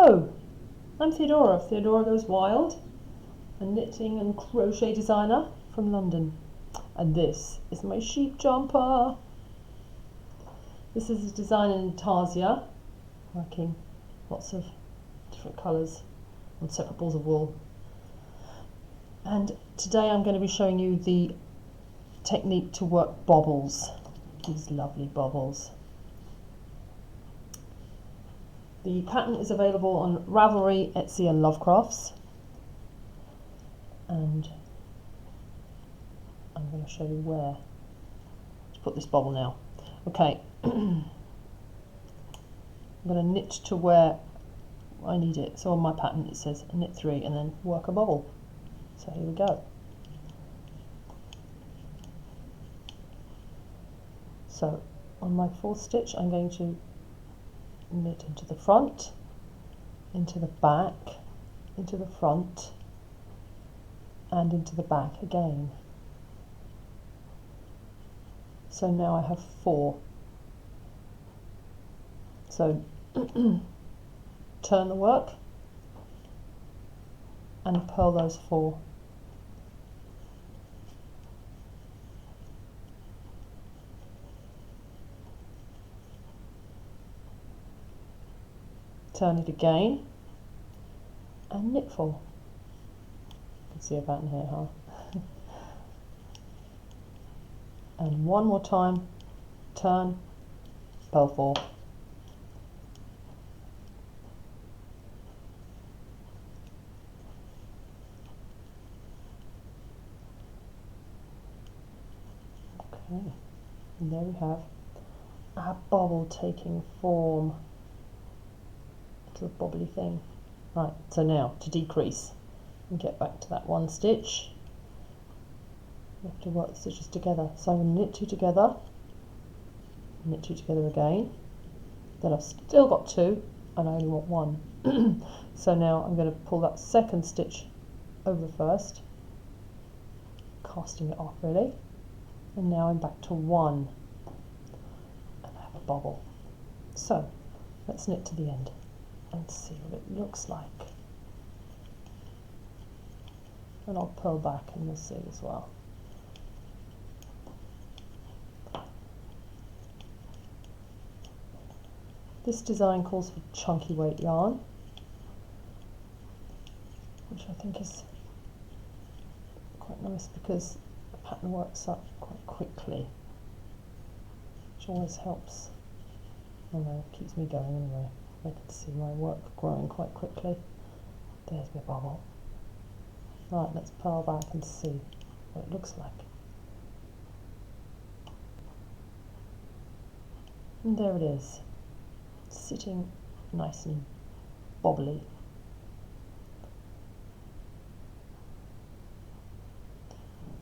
Hello, I'm Theodora of Theodora Goes Wild, a knitting and crochet designer from London, and this is my sheep jumper. This is a design in Intarsia, working lots of different colours on separate balls of wool. And today I'm going to be showing you the technique to work bobbles, these lovely bobbles. The pattern is available on Ravelry, Etsy and Lovecrafts, and I'm going to show you where to put this bobble now. Okay, I'm going to knit to where I need it. So on my pattern it says knit 3 and then work a bobble. So here we go. So on my 4th stitch I'm going to knit into the front, into the back, into the front and into the back again. So now I have 4. So turn the work and purl those 4. Turn it again and knit 4. You can see a pattern here, huh? And one more time, turn, purl 4. Okay, and there we have our bobble taking form. Little bobbly thing. Right, so now to decrease and get back to that 1 stitch, you have to work the stitches together. So I'm going to knit 2 together, knit 2 together again, then I've still got 2 and I only want 1. So now I'm going to pull that 2nd stitch over the 1st, casting it off really, and now I'm back to 1 and I have a bobble. So let's knit to the end and see what it looks like. And I'll purl back and we'll see as well. This design calls for chunky weight yarn, which I think is quite nice because the pattern works up quite quickly, which always helps. Although it keeps me going anyway. I can see my work growing quite quickly. There's my bobble. Right, let's purl back and see what it looks like. And there it is, sitting nice and bobbly.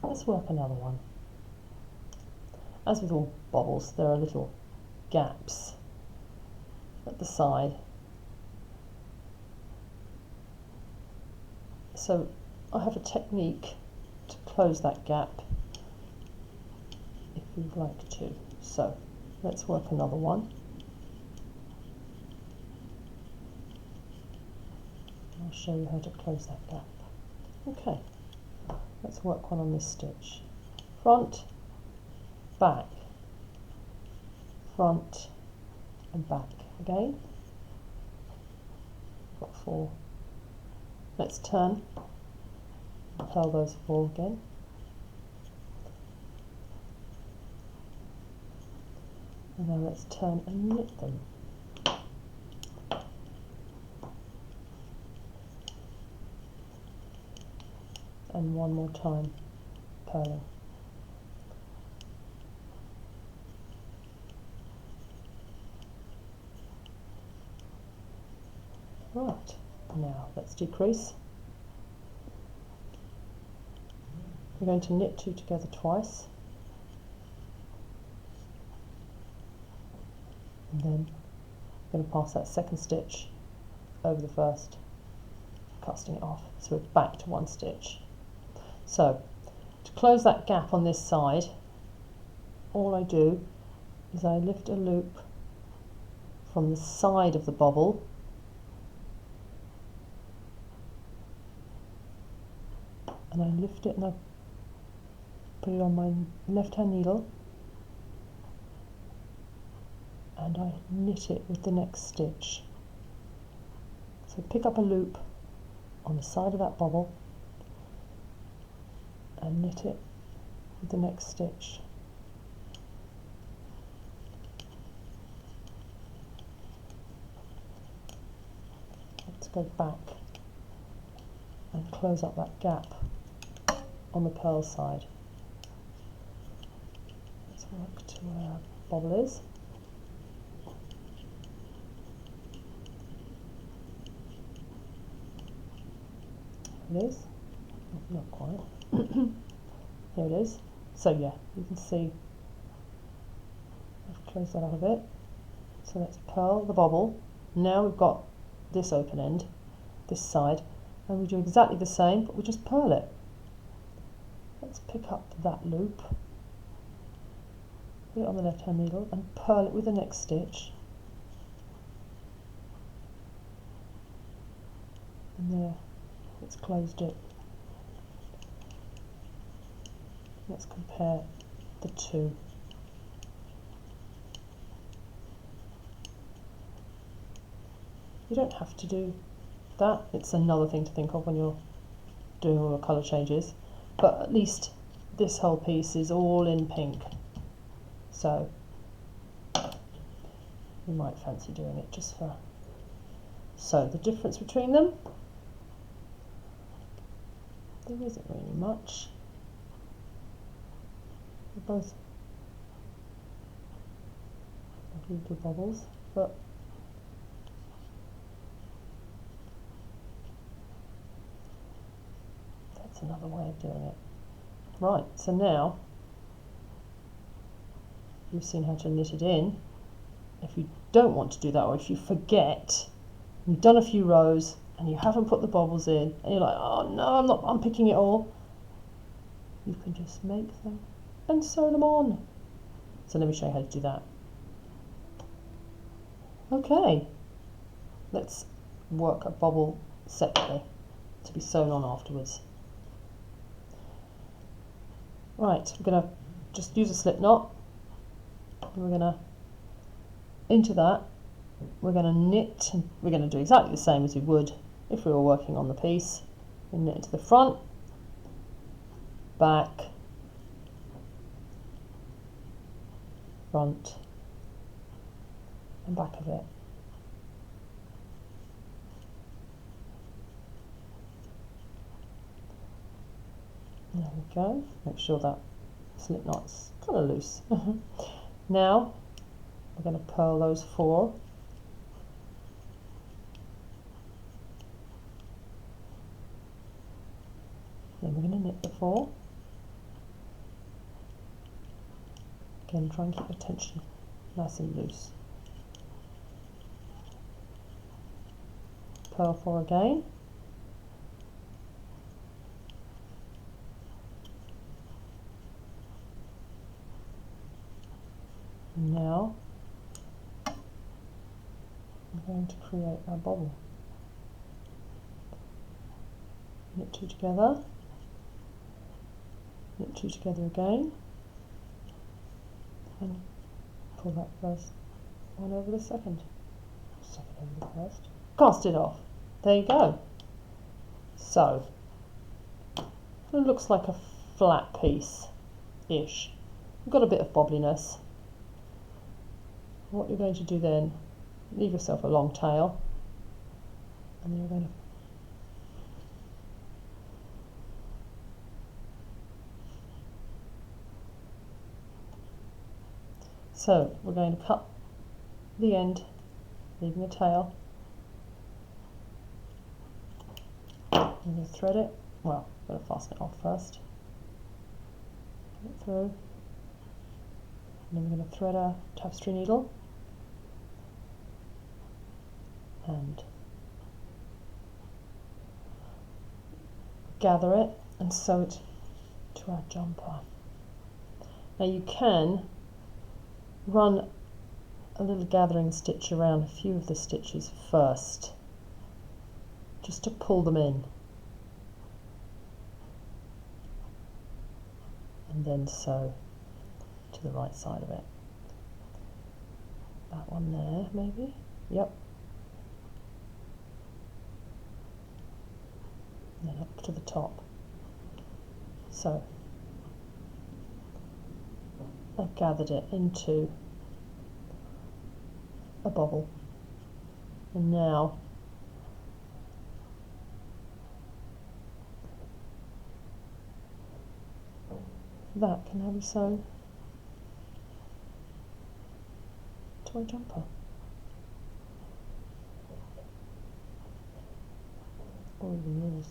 Let's work another one. As with all bobbles, there are little gaps at the side. So I have a technique to close that gap if you'd like to. So let's work another one. I'll show you how to close that gap. Okay, let's work one on this stitch. Front, back, front and back again. Got 4. Let's turn, purl those 4 again. And now let's turn and knit them. And one more time, purling. Right, now let's decrease. We're going to knit 2 together twice, and then I'm going to pass that 2nd stitch over the 1st, casting it off, so we're back to 1 stitch. So to close that gap on this side, all I do is I lift a loop from the side of the bobble and I lift it and I put it on my left hand needle and I knit it with the next stitch. So pick up a loop on the side of that bobble and knit it with the next stitch. Let's go back and close up that gap on the purl side. Let's work to where our bobble is. It is. Not quite. Here it is. So yeah, you can see I've closed that up a bit. So let's purl the bobble. Now we've got this open end, this side, and we do exactly the same, but we just purl it. Let's pick up that loop, put it on the left hand needle and purl it with the next stitch. And there, it's closed it. Let's compare the two. You don't have to do that. It's another thing to think of when you're doing all the colour changes. But at least this whole piece is all in pink. So you might fancy doing it just for... So the difference between them, there isn't really much. They're both little bobbles, but that's another way of doing it. Right, so now you've seen how to knit it in. If you don't want to do that, or if you forget, you've done a few rows and you haven't put the bobbles in, and you're like, oh no, I'm not unpicking it all, you can just make them and sew them on. So let me show you how to do that. Okay, let's work a bobble separately to be sewn on afterwards. Right, we're going to just use a slip knot, and we're going to, into that, we're going to knit, and we're going to do exactly the same as we would if we were working on the piece. We knit into the front, back, front, and back of it. There we go. Make sure that slip knot's kind of loose. Now we're going to purl those 4. Then we're going to knit the 4. Again, try and keep the tension nice and loose. Purl 4 again. Now I'm going to create our bobble. Knit 2 together, knit 2 together again, and pull that first one over the second over the first, cast it off. There you go. So it looks like a flat piece-ish. We've got a bit of bobbliness. What you're going to do then, leave yourself a long tail, and then you're going to we're going to cut the end, leaving a tail. I'm going to thread it. Well, I'm going to fasten it off first. Put it through. And then we're going to thread our tapestry needle and gather it and sew it to our jumper. Now you can run a little gathering stitch around a few of the stitches first, just to pull them in. and then sew to the right side of it. That one there, maybe? Yep. And then up to the top. So I've gathered it into a bobble, and now that can now be sewn to a jumper. Or even yours.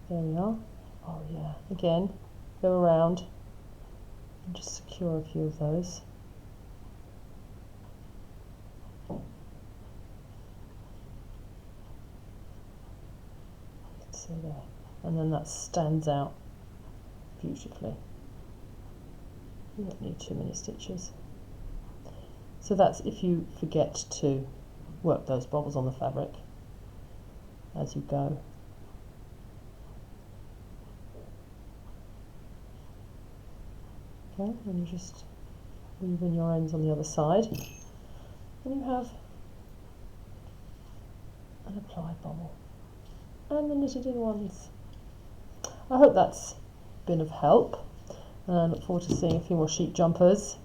There we are. Oh yeah, again, go around and just secure a few of those. See there, and then that stands out beautifully. You don't need too many stitches. So that's if you forget to work those bobbles on the fabric as you go. Okay, and you just weave in your ends on the other side, and you have an applied bobble and the knitted in ones. I hope that's been of help, and I look forward to seeing a few more sheep jumpers.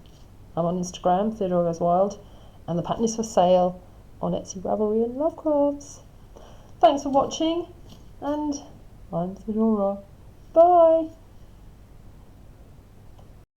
I'm on Instagram, Theodora Goes Wild, and the pattern is for sale on Etsy, Ravelry and Lovecrafts. Thanks for watching, and I'm Theodora. Bye!